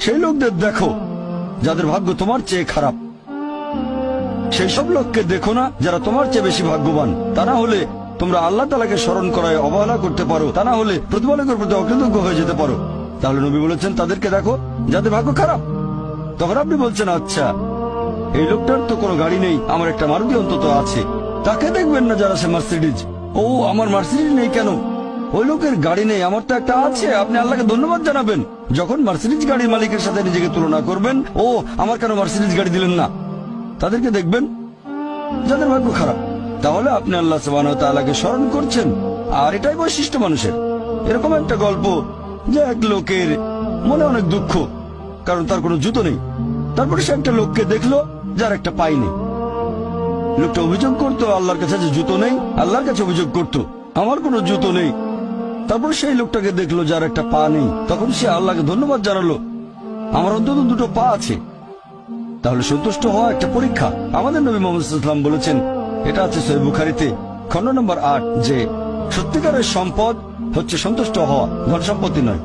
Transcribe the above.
সেই লোকদের দেখো যাদের ভাগ্য তোমার চেয়ে খারাপ। সেই সব লোককে দেখো না যারা তোমার চেয়ে বেশি ভাগ্যবান। তা না হলে তোমরা আল্লাহ তাআলাকে স্মরণ করায় অবহেলা করতে পারো, তা না হলে প্রতিপালকের প্রতি অকৃতজ্ঞ হয়ে যেতে পারো। তাহলে নবী বলেছেন তাদেরকে দেখো যাদের ভাগ্য খারাপ। তখন আপনি বলছেন আচ্ছা, এই লোকটার তো কোনো গাড়ি নেই, আমার একটা মারুতি অন্তত আছে। তাকে দেখবেন না যারা সে মার্সিডিজ। ও, আমার মার্সিডিজ নেই কেন? ওই লোকের গাড়ি নেই, আমার তো একটা আছে। আপনি আল্লাহকে ধন্যবাদ জানাবেন। যখন মার্সিডিজ গাড়ির মালিকের সাথে নিজেকে তুলনা করবেন, ও আমার কেন মার্সিডিজ গাড়ি দিলেন না, তাদেরকে দেখবেন যাদের ভাগ্য খারাপ। তাহলে আপনি আল্লাহ সুবহানাহু ওয়া তাআলাকে স্মরণ করছেন। আর এটাই বৈশিষ্ট্য মানুষের। এরকম একটা গল্প যে এক লোকের মনে অনেক দুঃখ, কারণ তার কোনো জুতো নেই। তারপরে সে একটা লোককে দেখলো যার একটা পাই নেই। লোকটা অভিযোগ করতো আল্লাহর কাছে যে জুতো নেই, আল্লাহর কাছে অভিযোগ করতো আমার কোনো জুতো নেই। তারপর সেই লোকটাকে দেখলো যার একটা পা নেই। তখন সে আল্লাহকে ধন্যবাদ জানালো, আমার অন্তত দুটো পা আছে। তাহলে সন্তুষ্ট হওয়া একটা পরীক্ষা। আমাদের নবী মুহাম্মদ সাল্লাল্লাহু আলাইহি ওয়াসাল্লাম বলেছেন, এটা আছে সহিহ বুখারীতে খণ্ড নম্বর 8, যে সত্যিকারের সম্পদ হচ্ছে সন্তুষ্ট হওয়া, ধন সম্পত্তি নয়।